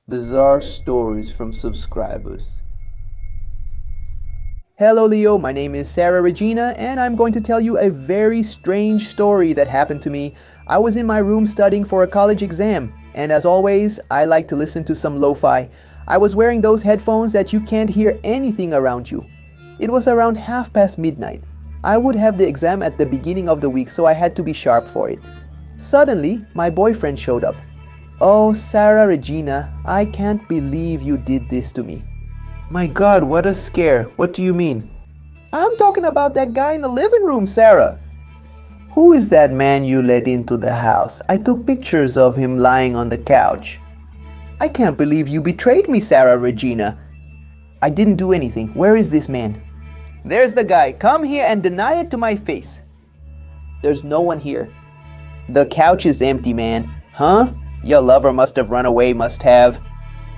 Bizarre stories from subscribers. Hello Leo, my name is Sarah Regina and I'm going to tell you a very strange story that happened to me. I was in my room studying for a college exam, and as always, I like to listen to some lo-fi. I was wearing those headphones that you can't hear anything around you. It was around midnight. I would have the exam at the beginning of the week, so I had to be sharp for it. Suddenly, my boyfriend showed up. Oh, Sarah Regina, I can't believe you did this to me. My God, what a scare. What do you mean? I'm talking about that guy in the living room, Sarah. Who is that man you let into the house? I took pictures of him lying on the couch. I can't believe you betrayed me, Sarah Regina. I didn't do anything. Where is this man? There's the guy. Come here and deny it to my face. There's no one here. The couch is empty, man. Huh? Your lover must have run away, must have.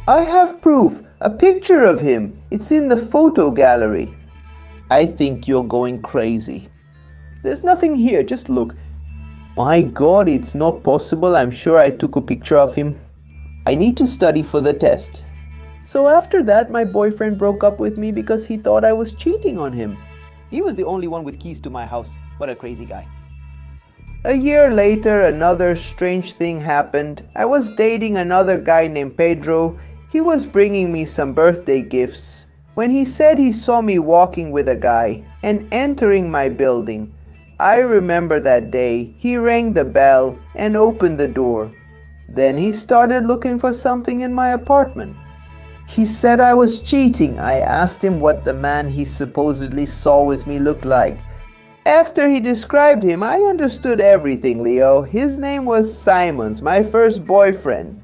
I have proof. A picture of him. It's in the photo gallery. I think you're going crazy. There's nothing here. Just look. My God, it's not possible. I'm sure I took a picture of him. I need to study for the test. So after that, my boyfriend broke up with me because he thought I was cheating on him. He was the only one with keys to my house. What a crazy guy. A year later, another strange thing happened. I was dating another guy named Pedro. He was bringing me some birthday gifts when he said he saw me walking with a guy and entering my building. I remember that day. He rang the bell and opened the door. Then he started looking for something in my apartment. He said I was cheating. I asked him what the man he supposedly saw with me looked like. After he described him, I understood everything, Leo. His name was Simons, my first boyfriend.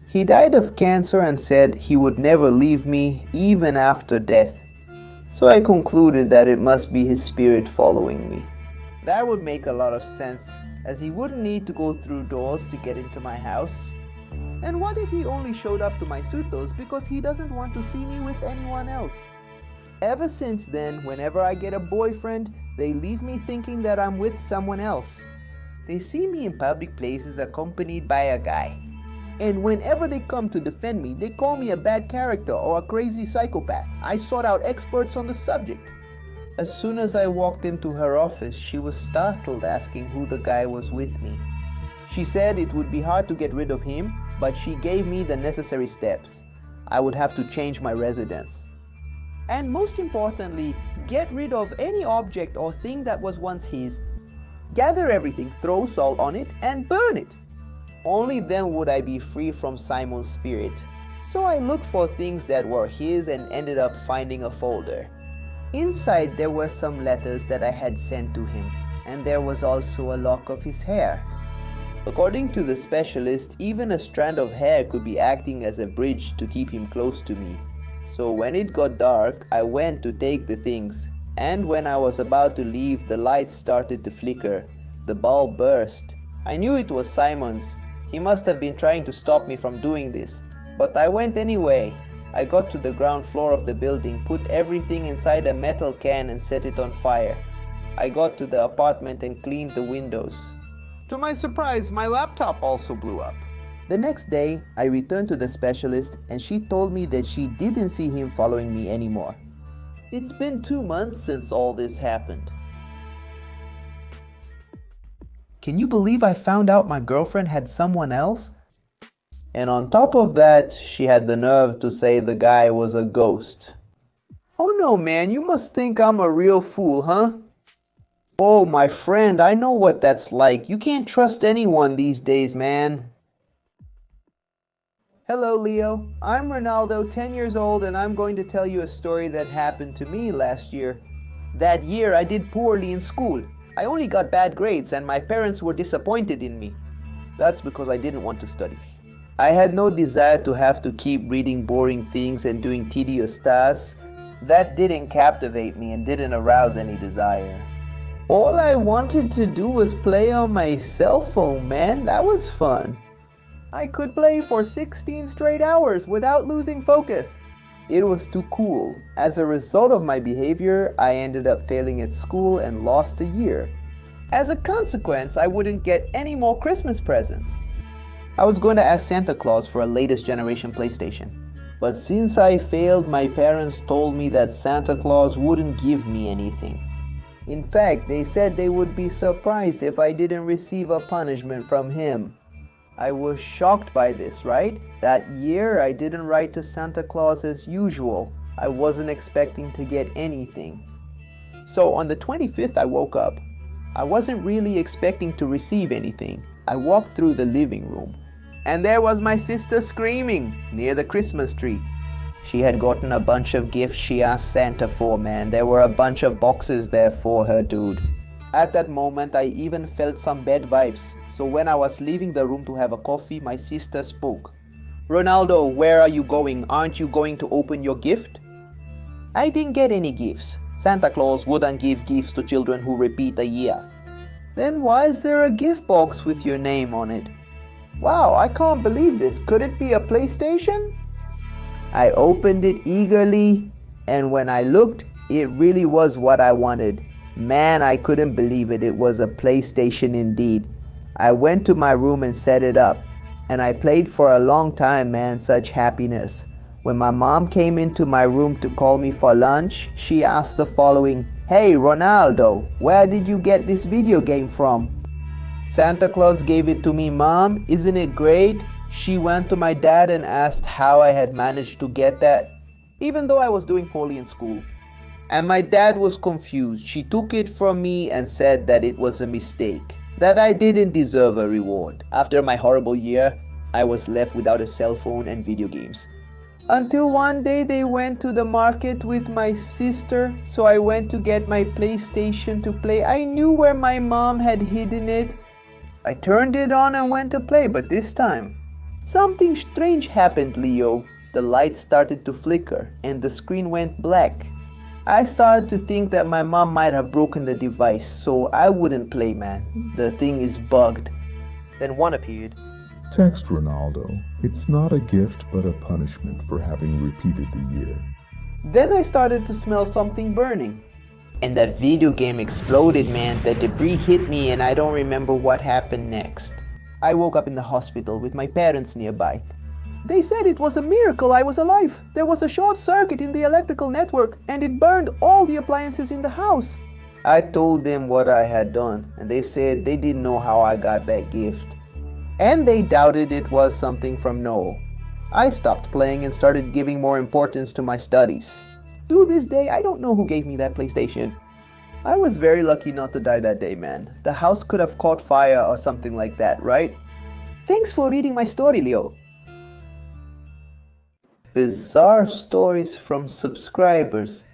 He died of cancer and said he would never leave me, even after death. So I concluded that it must be his spirit following me. That would make a lot of sense, as he wouldn't need to go through doors to get into my house. And what if he only showed up to my suitos because he doesn't want to see me with anyone else? Ever since then, whenever I get a boyfriend, they leave me thinking that I'm with someone else. They see me in public places accompanied by a guy. And whenever they come to defend me, they call me a bad character or a crazy psychopath. I sought out experts on the subject. As soon as I walked into her office, she was startled, asking who the guy was with me. She said it would be hard to get rid of him, but she gave me the necessary steps. I would have to change my residence. And most importantly, get rid of any object or thing that was once his. Gather everything, throw salt on it, and burn it. Only then would I be free from Simon's spirit. So I looked for things that were his and ended up finding a folder. Inside there were some letters that I had sent to him, and there was also a lock of his hair. According to the specialist, even a strand of hair could be acting as a bridge to keep him close to me. So when it got dark, I went to take the things, and when I was about to leave, the lights started to flicker. The bulb burst. I knew it was Simon's. He must have been trying to stop me from doing this, but I went anyway. I got to the ground floor of the building, put everything inside a metal can and set it on fire. I got to the apartment and cleaned the windows. To my surprise, my laptop also blew up. The next day, I returned to the specialist and she told me that she didn't see him following me anymore. It's been 2 months since all this happened. Can you believe I found out my girlfriend had someone else? And on top of that, she had the nerve to say the guy was a ghost. Oh no, man, you must think I'm a real fool, huh? Oh, my friend, I know what that's like. You can't trust anyone these days, man. Hello, Leo. I'm Ronaldo, 10 years old, and I'm going to tell you a story that happened to me last year. That year, I did poorly in school. I only got bad grades and my parents were disappointed in me. That's because I didn't want to study. I had no desire to have to keep reading boring things and doing tedious tasks. That didn't captivate me and didn't arouse any desire. All I wanted to do was play on my cell phone, man. That was fun. I could play for 16 straight hours without losing focus. It was too cool. As a result of my behavior, I ended up failing at school and lost a year. As a consequence, I wouldn't get any more Christmas presents. I was going to ask Santa Claus for a latest generation PlayStation. But since I failed, my parents told me that Santa Claus wouldn't give me anything. In fact, they said they would be surprised if I didn't receive a punishment from him. I was shocked by this, right? That year I didn't write to Santa Claus as usual. I wasn't expecting to get anything. So on the 25th I woke up. I wasn't really expecting to receive anything. I walked through the living room, and there was my sister screaming near the Christmas tree. She had gotten a bunch of gifts she asked Santa for, man. There were a bunch of boxes there for her, dude. At that moment, I even felt some bad vibes. So when I was leaving the room to have a coffee, my sister spoke. "Ronaldo, where are you going? Aren't you going to open your gift?" I didn't get any gifts. Santa Claus wouldn't give gifts to children who repeat a year. Then why is there a gift box with your name on it? Wow, I can't believe this. Could it be a PlayStation? I opened it eagerly, and when I looked, it really was what I wanted. Man, I couldn't believe it. It was a PlayStation indeed. I went to my room and set it up, and I played for a long time, man. Such happiness. When my mom came into my room to call me for lunch, she asked the following: "Hey Ronaldo, where did you get this video game from?" "Santa Claus gave it to me, Mom. Isn't it great?" She went to my dad and asked how I had managed to get that, even though I was doing poorly in school. And my dad was confused. She took it from me and said that it was a mistake, that I didn't deserve a reward. After my horrible year, I was left without a cell phone and video games. Until one day they went to the market with my sister, so I went to get my PlayStation to play. I knew where my mom had hidden it. I turned it on and went to play, but this time, something strange happened, Leo. The light started to flicker and the screen went black. I started to think that my mom might have broken the device, so I wouldn't play, man. The thing is bugged. Then one appeared. Text Ronaldo. It's not a gift but a punishment for having repeated the year. Then I started to smell something burning. And the video game exploded, man. The debris hit me and I don't remember what happened next. I woke up in the hospital with my parents nearby. They said it was a miracle I was alive. There was a short circuit in the electrical network and it burned all the appliances in the house. I told them what I had done and they said they didn't know how I got that gift. And they doubted it was something from Noel. I stopped playing and started giving more importance to my studies. To this day, I don't know who gave me that PlayStation. I was very lucky not to die that day, man. The house could have caught fire or something like that, right? Thanks for reading my story, Leo. Bizarre stories from subscribers.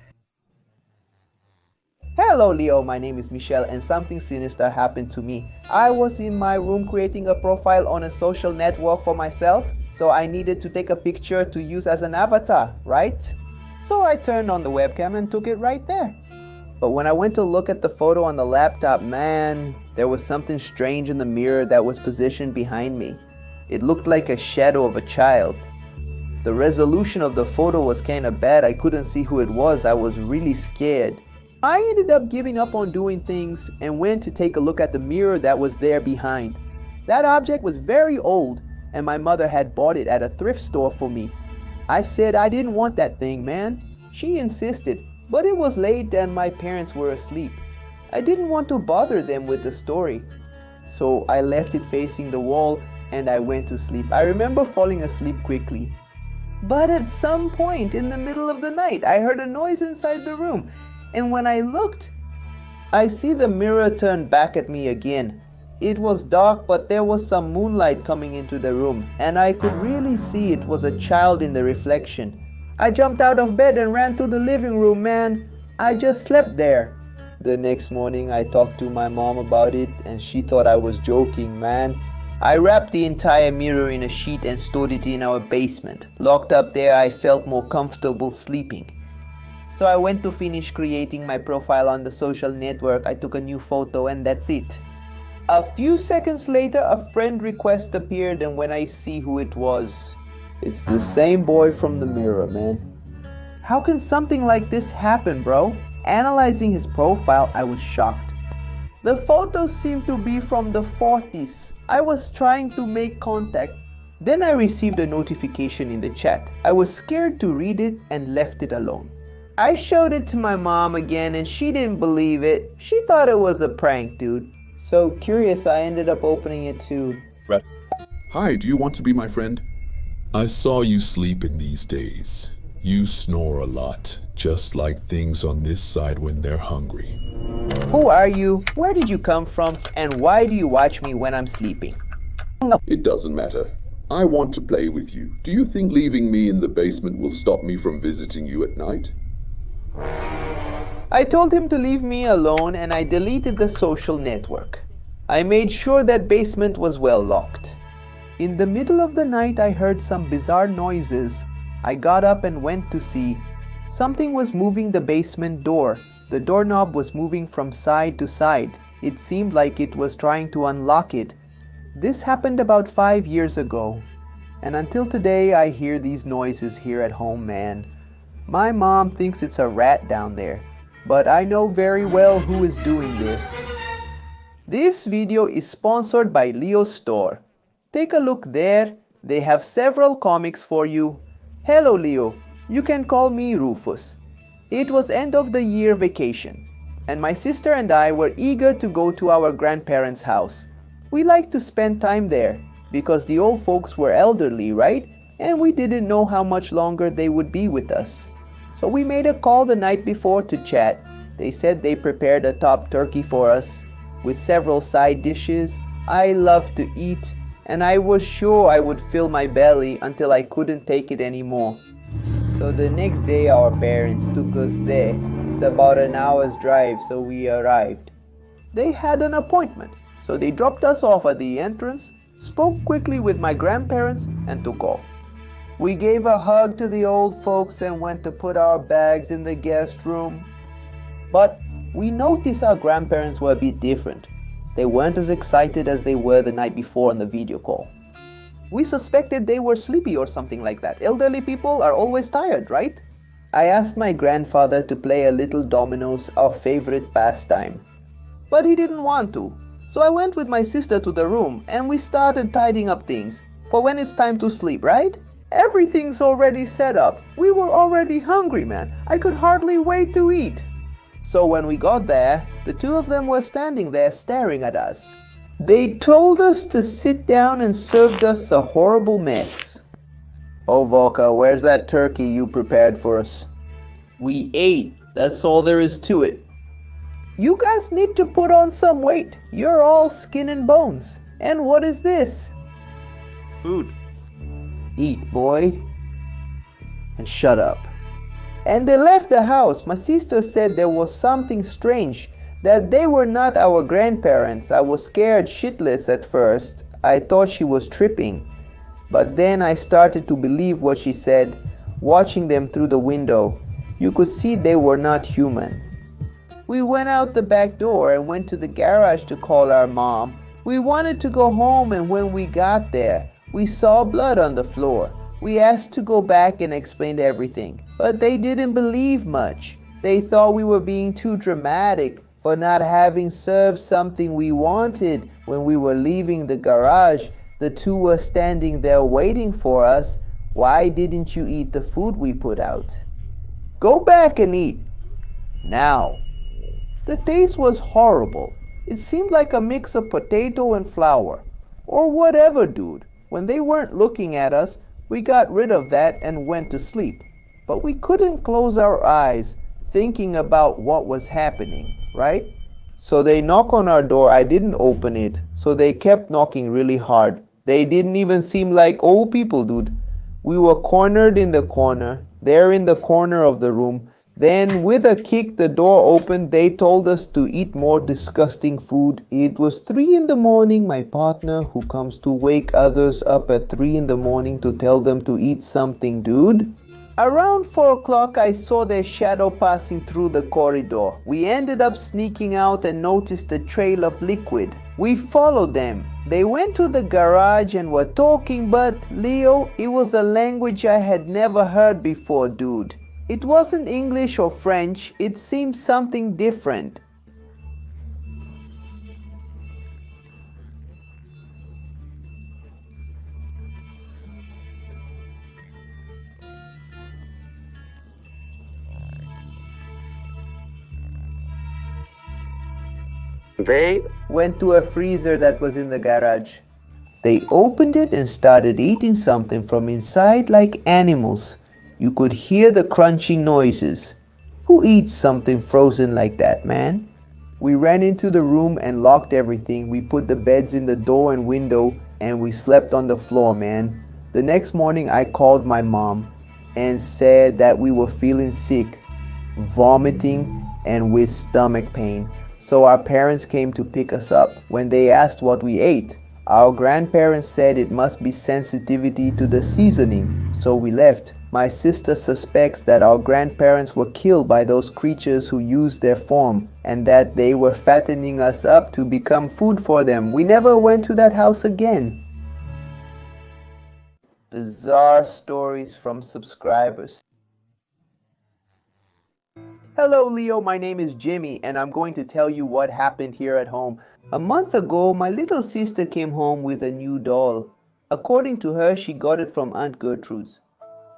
Hello Leo, my name is Michel and something sinister happened to me. I was in my room creating a profile on a social network for myself, so I needed to take a picture to use as an avatar, right? So I turned on the webcam and took it right there. But when I went to look at the photo on the laptop, man, there was something strange in the mirror that was positioned behind me. It looked like a shadow of a child. The resolution of the photo was kinda bad. I couldn't see who it was. I was really scared. I ended up giving up on doing things and went to take a look at the mirror that was there behind. That object was very old and my mother had bought it at a thrift store for me. I said I didn't want that thing, man. She insisted, but it was late and my parents were asleep. I didn't want to bother them with the story. So I left it facing the wall and I went to sleep. I remember falling asleep quickly. But at some point in the middle of the night, I heard a noise inside the room. And when I looked, I see the mirror turn back at me again. It was dark, but there was some moonlight coming into the room, and I could really see it was a child in the reflection. I jumped out of bed and ran to the living room, man. I just slept there. The next morning, I talked to my mom about it, and she thought I was joking, man. I wrapped the entire mirror in a sheet and stored it in our basement. Locked up there, I felt more comfortable sleeping. So I went to finish creating my profile on the social network. I took a new photo and that's it. A few seconds later, a friend request appeared and when I see who it was, it's the same boy from the mirror, man. How can something like this happen, bro? Analyzing his profile, I was shocked. The photos seem to be from the 40s. I was trying to make contact. Then I received a notification in the chat. I was scared to read it and left it alone. I showed it to my mom again and she didn't believe it. She thought it was a prank, dude. So curious, I ended up opening it too. Hi, do you want to be my friend? I saw you sleeping these days. You snore a lot, just like things on this side when they're hungry. Who are you? Where did you come from? And why do you watch me when I'm sleeping? It doesn't matter. I want to play with you. Do you think leaving me in the basement will stop me from visiting you at night? I told him to leave me alone and I deleted the social network. I made sure that basement was well locked. In the middle of the night I heard some bizarre noises. I got up and went to see. Something was moving the basement door. The doorknob was moving from side to side. It seemed like it was trying to unlock it. This happened about 5 years ago. And until today I hear these noises here at home, man. My mom thinks it's a rat down there. But I know very well who is doing this. This video is sponsored by Leo's store. Take a look there. They have several comics for you. Hello Leo, you can call me Rufus. It was end of the year vacation, and my sister and I were eager to go to our grandparents' house. We liked to spend time there, because the old folks were elderly, right? And we didn't know how much longer they would be with us. So we made a call the night before to chat. They said they prepared a top turkey for us, with several side dishes. I love to eat, and I was sure I would fill my belly until I couldn't take it anymore. So the next day our parents took us there. It's about an hour's drive, so we arrived. They had an appointment, so they dropped us off at the entrance, spoke quickly with my grandparents, and took off. We gave a hug to the old folks and went to put our bags in the guest room. But we noticed our grandparents were a bit different. They weren't as excited as they were the night before on the video call. We suspected they were sleepy or something like that. Elderly people are always tired, right? I asked my grandfather to play a little dominoes, our favorite pastime. But he didn't want to. So I went with my sister to the room and we started tidying up things for when it's time to sleep, right? Everything's already set up. We were already hungry, man. I could hardly wait to eat. So when we got there, the two of them were standing there staring at us. They told us to sit down and served us a horrible mess. Oh Volka, where's that turkey you prepared for us? We ate. That's all there is to it. You guys need to put on some weight. You're all skin and bones. And what is this? Food. Eat, boy. And shut up. And they left the house. My sister said there was something strange, that they were not our grandparents. I was scared shitless at first. I thought she was tripping. But then I started to believe what she said, watching them through the window. You could see they were not human. We went out the back door and went to the garage to call our mom. We wanted to go home, and when we got there, we saw blood on the floor. We asked to go back and explained everything, but they didn't believe much. They thought we were being too dramatic for not having served something we wanted when we were leaving the garage. The two were standing there waiting for us. Why didn't you eat the food we put out? Go back and eat. Now. The taste was horrible. It seemed like a mix of potato and flour. Or whatever, dude. When they weren't looking at us, we got rid of that and went to sleep. But we couldn't close our eyes, thinking about what was happening, right? So they knock on our door. I didn't open it, so they kept knocking really hard. They didn't even seem like old people, dude. We were cornered in the corner, there in the corner of the room. Then with a kick the door opened. They told us to eat more disgusting food. It was 3 in the morning. My partner who comes to wake others up at 3 in the morning to tell them to eat something, dude. Around 4 o'clock I saw their shadow passing through the corridor. We ended up sneaking out and noticed a trail of liquid. We followed them. They went to the garage and were talking, but Leo, it was a language I had never heard before, dude. It wasn't English or French. It seemed something different. They went to a freezer that was in the garage. They opened it and started eating something from inside like animals. You could hear the crunching noises. Who eats something frozen like that, man? We ran into the room and locked everything. We put the beds in the door and window and we slept on the floor, man. The next morning I called my mom and said that we were feeling sick, vomiting and with stomach pain. So our parents came to pick us up. When they asked what we ate, our grandparents said it must be sensitivity to the seasoning, so we left. My sister suspects that our grandparents were killed by those creatures who used their form and that they were fattening us up to become food for them. We never went to that house again. Bizarre stories from subscribers. Hello Leo, my name is Jimmy and I'm going to tell you what happened here at home. A month ago, my little sister came home with a new doll. According to her, she got it from Aunt Gertrude's.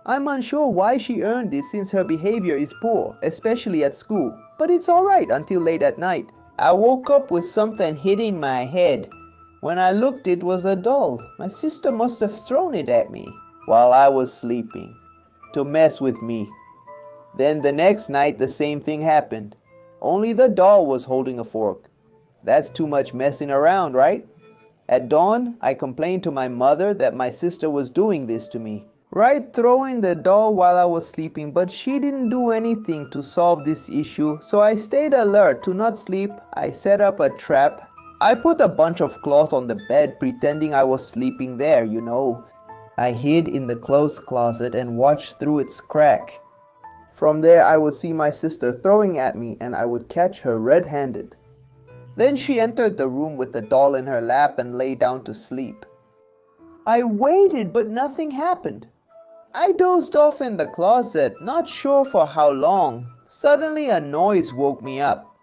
I'm unsure why she earned it since her behavior is poor, especially at school. But it's alright until late at night. I woke up with something hitting my head. When I looked, it was a doll. My sister must have thrown it at me while I was sleeping to mess with me. Then the next night the same thing happened. Only the doll was holding a fork. That's too much messing around, right? At dawn, I complained to my mother that my sister was doing this to me. Right, throwing the doll while I was sleeping, but she didn't do anything to solve this issue, so I stayed alert to not sleep. I set up a trap. I put a bunch of cloth on the bed pretending I was sleeping there, you know. I hid in the clothes closet and watched through its crack. From there I would see my sister throwing at me and I would catch her red-handed. Then she entered the room with the doll in her lap and lay down to sleep. I waited, but nothing happened. I dozed off in the closet, not sure for how long. Suddenly a noise woke me up.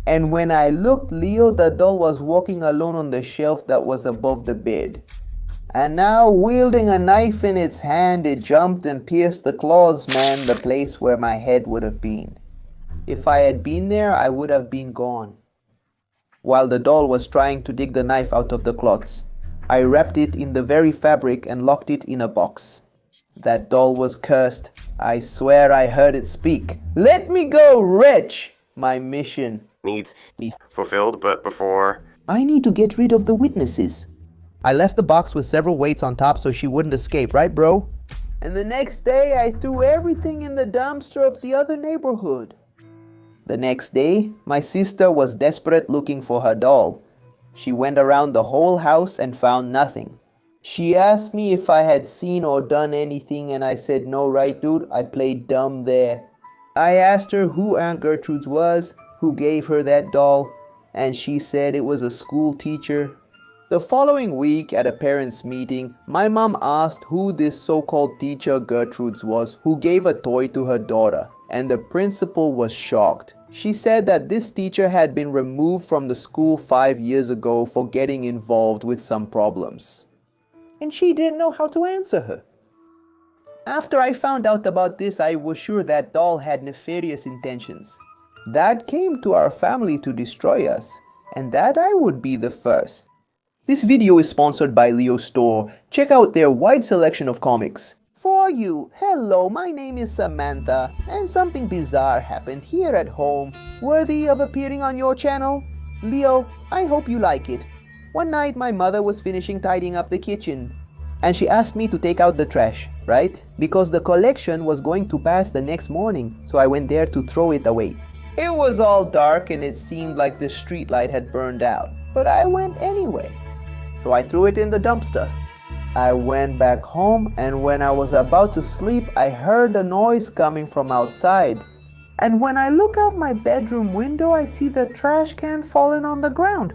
And when I looked, Leo, the doll was walking alone on the shelf that was above the bed. And now, wielding a knife in its hand, it jumped and pierced the claws, man, the place where my head would have been. If I had been there, I would have been gone. While the doll was trying to dig the knife out of the cloths, I wrapped it in the very fabric and locked it in a box. That doll was cursed. I swear I heard it speak. Let me go, wretch! My mission needs be fulfilled, but before... I need to get rid of the witnesses. I left the box with several weights on top so she wouldn't escape, right, bro? And the next day, I threw everything in the dumpster of the other neighborhood. The next day, my sister was desperate looking for her doll. She went around the whole house and found nothing. She asked me if I had seen or done anything and I said, no, right, dude, I played dumb there. I asked her who Aunt Gertrude's was, who gave her that doll, and she said it was a school teacher. The following week at a parents' meeting, my mom asked who this so-called teacher Gertrude's was who gave a toy to her daughter, and the principal was shocked. She said that this teacher had been removed from the school 5 years ago for getting involved with some problems. And she didn't know how to answer her. After I found out about this, I was sure that doll had nefarious intentions. That came to our family to destroy us, and that I would be the first. This video is sponsored by Leo Store. Check out their wide selection of comics. For you, hello, my name is Samantha, and something bizarre happened here at home, worthy of appearing on your channel. Leo, I hope you like it. One night my mother was finishing tidying up the kitchen, and she asked me to take out the trash, right? Because the collection was going to pass the next morning, so I went there to throw it away. It was all dark and it seemed like the street light had burned out, but I went anyway. So I threw it in the dumpster. I went back home, and when I was about to sleep, I heard a noise coming from outside. And when I look out my bedroom window, I see the trash can falling on the ground.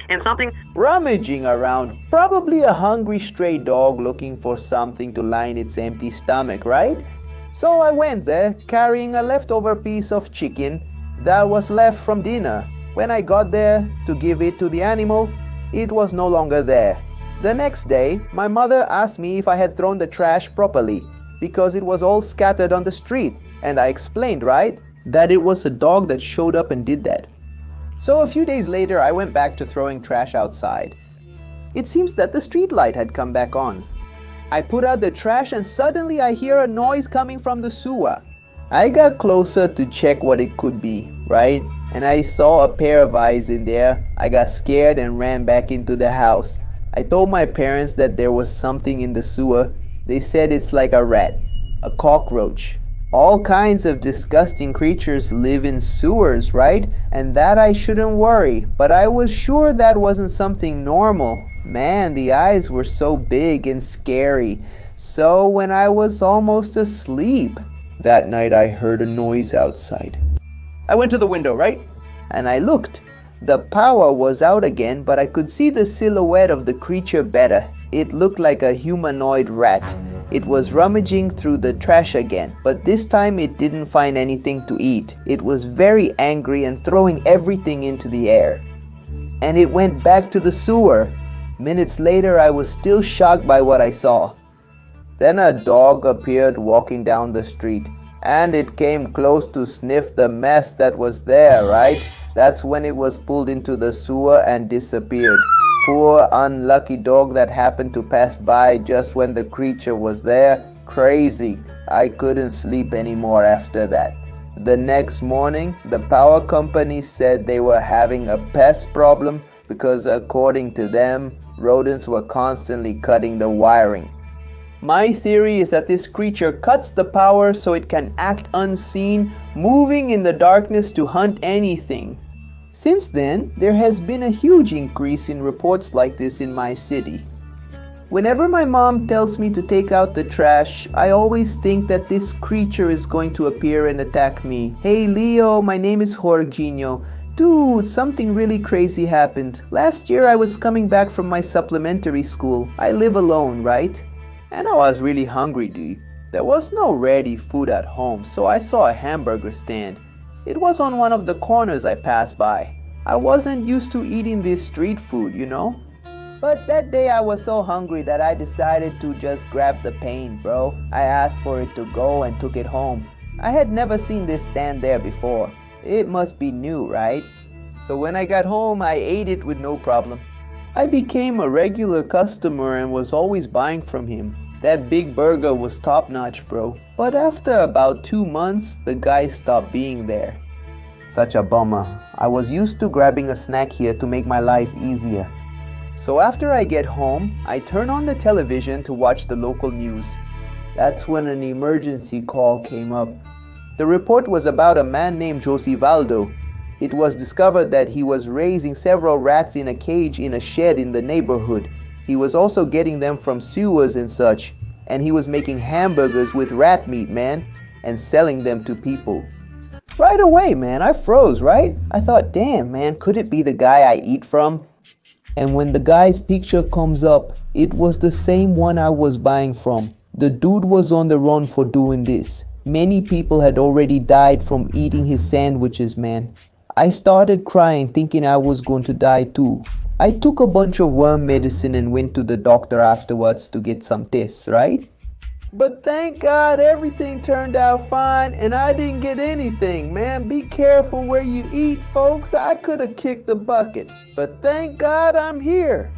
And something rummaging around, probably a hungry stray dog looking for something to line its empty stomach, right? So I went there, carrying a leftover piece of chicken that was left from dinner. When I got there to give it to the animal, it was no longer there. The next day, my mother asked me if I had thrown the trash properly, because it was all scattered on the street, and I explained, right, that it was a dog that showed up and did that. So a few days later, I went back to throwing trash outside. It seems that the street light had come back on. I put out the trash and suddenly I hear a noise coming from the sewer. I got closer to check what it could be, right? And I saw a pair of eyes in there. I got scared and ran back into the house. I told my parents that there was something in the sewer. They said it's like a rat, a cockroach. All kinds of disgusting creatures live in sewers, right? And that I shouldn't worry. But I was sure that wasn't something normal. Man, the eyes were so big and scary. So when I was almost asleep, that night I heard a noise outside. I went to the window, right? And I looked. The power was out again, but I could see the silhouette of the creature better. It looked like a humanoid rat. It was rummaging through the trash again, but this time it didn't find anything to eat. It was very angry and throwing everything into the air. And it went back to the sewer. Minutes later, I was still shocked by what I saw. Then a dog appeared walking down the street, and it came close to sniff the mess that was there, right? That's when it was pulled into the sewer and disappeared. Poor unlucky dog that happened to pass by just when the creature was there. Crazy. I couldn't sleep anymore after that. The next morning, the power company said they were having a pest problem because according to them, rodents were constantly cutting the wiring. My theory is that this creature cuts the power so it can act unseen, moving in the darkness to hunt anything. Since then, there has been a huge increase in reports like this in my city. Whenever my mom tells me to take out the trash, I always think that this creature is going to appear and attack me. Hey Leo, my name is Jorginho. Dude, something really crazy happened. Last year I was coming back from my supplementary school. I live alone, right? And I was really hungry, dude. There was no ready food at home, so I saw a hamburger stand. It was on one of the corners I passed by. I wasn't used to eating this street food, you know? But that day I was so hungry that I decided to just grab the pain, bro. I asked for it to go and took it home. I had never seen this stand there before. It must be new, right? So when I got home, I ate it with no problem. I became a regular customer and was always buying from him. That big burger was top-notch, bro. But after about 2 months, the guy stopped being there. Such a bummer. I was used to grabbing a snack here to make my life easier. So after I get home, I turn on the television to watch the local news. That's when an emergency call came up. The report was about a man named Josivaldo. It was discovered that he was raising several rats in a cage in a shed in the neighborhood. He was also getting them from sewers and such, and he was making hamburgers with rat meat, man, and selling them to people. Right away, man, I froze, right? I thought, damn, man, could it be the guy I eat from? And when the guy's picture comes up, it was the same one I was buying from. The dude was on the run for doing this. Many people had already died from eating his sandwiches, man. I started crying thinking I was going to die too. I took a bunch of worm medicine and went to the doctor afterwards to get some tests, right? But thank God everything turned out fine and I didn't get anything, man. Be careful where you eat, folks. I could have kicked the bucket. But thank God I'm here.